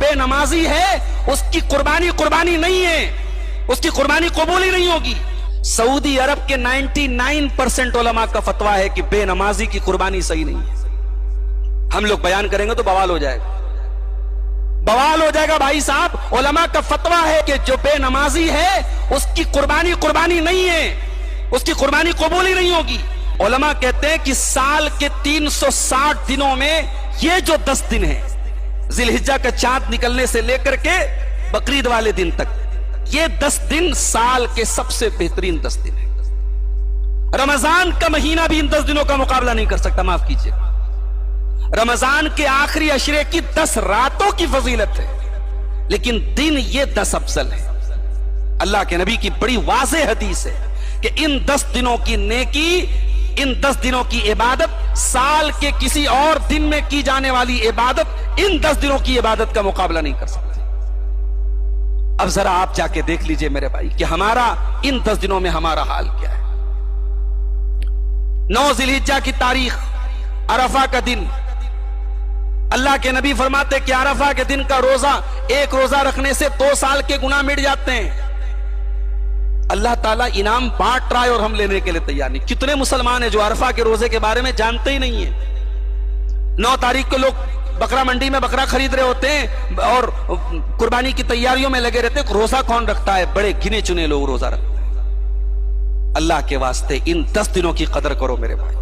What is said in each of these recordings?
بے نمازی ہے اس کی قربانی نہیں ہے، اس کی قربانی قبول ہی نہیں ہوگی۔ سعودی عرب کے 99% علماء کا فتویٰ ہے کہ بے نمازی کی قربانی صحیح نہیں ہے۔ ہم لوگ بیان کریں گے تو بوال ہو جائے گا، بوال ہو جائے گا بھائی صاحب۔ علماء کا فتویٰ ہے کہ جو بے نمازی ہے اس کی قربانی نہیں ہے، اس کی قربانی قبول ہی نہیں ہوگی۔ علماء کہتے ہیں کہ سال کے 360 دنوں میں یہ جو 10 دن ہیں، ذی الحجہ کا چاند نکلنے سے لے کر کے بقرعید والے دن تک، یہ 10 دن سال کے سب سے بہترین 10 دن ہیں۔ رمضان کا مہینہ بھی ان 10 دنوں کا مقابلہ نہیں کر سکتا، معاف کیجئے۔ رمضان کے آخری عشرے کی 10 راتوں کی فضیلت ہے، لیکن دن یہ 10 افضل ہے۔ اللہ کے نبی کی بڑی واضح حدیث ہے کہ ان 10 دنوں کی نیکی، ان 10 دنوں کی عبادت سال کے کسی اور دن میں کی جانے والی عبادت ان 10 دنوں کی عبادت کا مقابلہ نہیں کر سکتی۔ اب ذرا آپ جا کے دیکھ لیجئے میرے بھائی کہ ہمارا ان 10 دنوں میں ہمارا حال کیا ہے۔ 9 ذی الحجہ کی تاریخ، عرفہ کا دن، اللہ کے نبی فرماتے کہ عرفہ کے دن کا روزہ، ایک روزہ رکھنے سے 2 سال کے گناہ مٹ جاتے ہیں۔ اللہ تعالیٰ انعام بانٹ رہا ہے اور ہم لینے کے لیے تیار نہیں۔ کتنے مسلمان ہیں جو عرفہ کے روزے کے بارے میں جانتے ہی نہیں ہیں۔ 9 تاریخ کو لوگ بکرا منڈی میں بکرا خرید رہے ہوتے ہیں اور قربانی کی تیاریوں میں لگے رہتے ہیں۔ روزہ کون رکھتا ہے؟ بڑے گنے چنے لوگ روزہ رکھتے ہیں۔ اللہ کے واسطے ان 10 دنوں کی قدر کرو میرے بھائی،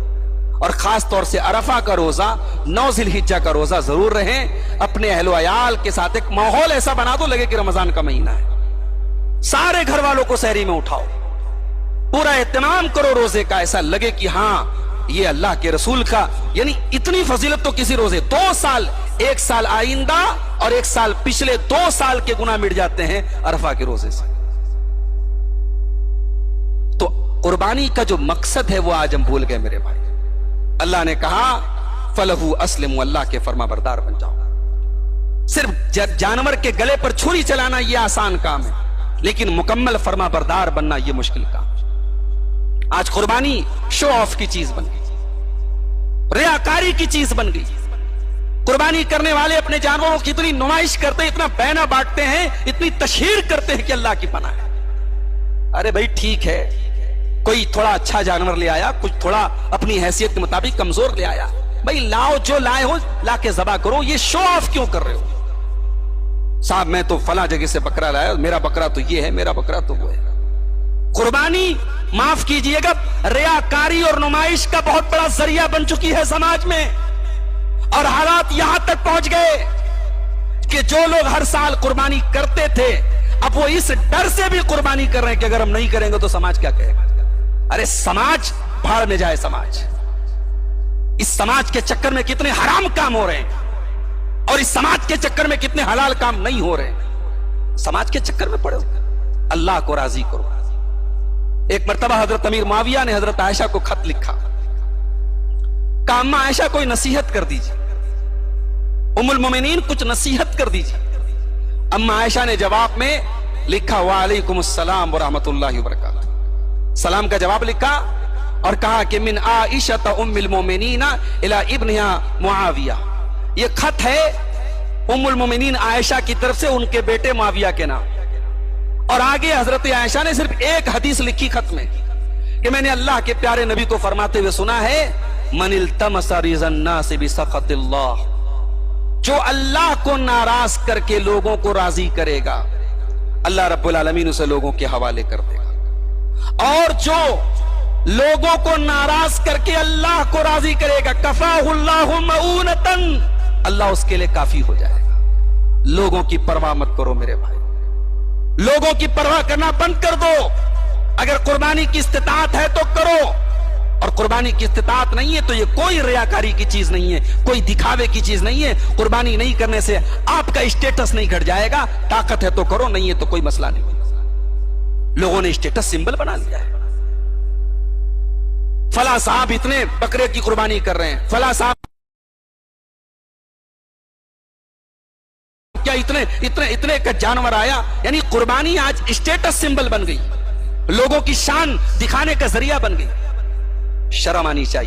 اور خاص طور سے عرفہ کا روزہ، 9 ذی الحجہ کا روزہ ضرور رہیں۔ اپنے اہل و عیال کے ساتھ ایک ماحول ایسا بنا دو لگے کہ رمضان کا مہینہ ہے۔ سارے گھر والوں کو سحری میں اٹھاؤ، پورا اہتمام کرو روزے کا، ایسا لگے کہ ہاں یہ اللہ کے رسول کا، یعنی اتنی فضیلت تو کسی روزے۔ 2 سال، 1 سال آئندہ اور 1 سال پچھلے 2 سال کے گناہ مٹ جاتے ہیں عرفہ کے روزے سے۔ تو قربانی کا جو مقصد ہے وہ آج ہم بھول گئے میرے بھائی۔ اللہ نے کہا فَلَهُ أَسْلِمُوا، اللہ کے فرما بردار بن جاؤ۔ صرف جانور کے گلے پر چھری چلانا یہ آسان کام ہے، لیکن مکمل فرما بردار بننا یہ مشکل کام ہے۔ آج قربانی شو آف کی چیز بن گئی، ریاکاری کی چیز بن گئی۔ قربانی کرنے والے اپنے جانوروں کی اتنی نمائش کرتے ہیں، اتنا بینا بانٹتے ہیں، اتنی تشہیر کرتے ہیں کہ اللہ کی پناہ ہے۔ ارے بھائی ٹھیک ہے، کوئی تھوڑا اچھا جانور لے آیا، کچھ تھوڑا اپنی حیثیت کے مطابق کمزور لے آیا، بھائی لاؤ، جو لائے ہو لا کے ذبح کرو۔ یہ شو آف کیوں کر رہے ہو؟ صاحب میں تو فلاں جگہ سے بکرا لایا، میرا بکرا تو یہ ہے، میرا بکرا تو وہ ہے۔ قربانی معاف کیجئے گا ریاکاری اور نمائش کا بہت بڑا ذریعہ بن چکی ہے سماج میں، اور حالات یہاں تک پہنچ گئے کہ جو لوگ ہر سال قربانی کرتے تھے اب وہ اس ڈر سے بھی قربانی کر رہے ہیں کہ اگر ہم نہیں کریں گے تو سماج کیا کہے گا۔ ارے سماج بھاڑ میں جائے، سماج، اس سماج کے چکر میں کتنے حرام کام ہو رہے ہیں اور اس سماج کے چکر میں کتنے حلال کام نہیں ہو رہے ہیں۔ سماج کے چکر میں پڑے ہو، اللہ کو راضی کرو۔ ایک مرتبہ حضرت امیر معاویہ نے حضرت عائشہ کو خط لکھا، کہا اماں عائشہ کوئی نصیحت کر دیجیے، ام المومنین کچھ نصیحت کر دیجیے۔ اماں عائشہ نے جواب میں لکھا وعلیکم السلام ورحمۃ اللہ وبرکاتہ، سلام کا جواب لکھا اور کہا کہ من عائشہ ام المومنین الی ابنہا معاویہ، یہ خط ہے ام المومنین عائشہ کی طرف سے ان کے بیٹے معاویہ کے نام۔ اور آگے حضرت عائشہ نے صرف ایک حدیث لکھی خط میں کہ میں نے اللہ کے پیارے نبی کو فرماتے ہوئے سنا ہے من التمس رضا الناس بسخط اللہ، جو اللہ کو ناراض کر کے لوگوں کو راضی کرے گا اللہ رب العالمین اسے لوگوں کے حوالے کر دے گا، اور جو لوگوں کو ناراض کر کے اللہ کو راضی کرے گا کفاہ اللہ مؤونۃ، اللہ اس کے لیے کافی ہو جائے گا۔ لوگوں کی پرواہ مت کرو میرے بھائی، لوگوں کی پرواہ کرنا بند کر دو۔ اگر قربانی کی استطاعت ہے تو کرو، اور قربانی کی استطاعت نہیں ہے تو یہ کوئی ریاکاری کی چیز نہیں ہے، کوئی دکھاوے کی چیز نہیں ہے۔ قربانی نہیں کرنے سے آپ کا اسٹیٹس نہیں گھٹ جائے گا، طاقت ہے تو کرو، نہیں ہے تو کوئی مسئلہ نہیں۔ لوگوں نے اسٹیٹس سمبل بنا لیا ہے، فلاں صاحب اتنے بکرے کی قربانی کر رہے ہیں، فلاں صاحب کیا اتنے کا جانور آیا، یعنی قربانی آج اسٹیٹس سمبل بن گئی، لوگوں کی شان دکھانے کا ذریعہ بن گئی۔ شرم آنی چاہیے۔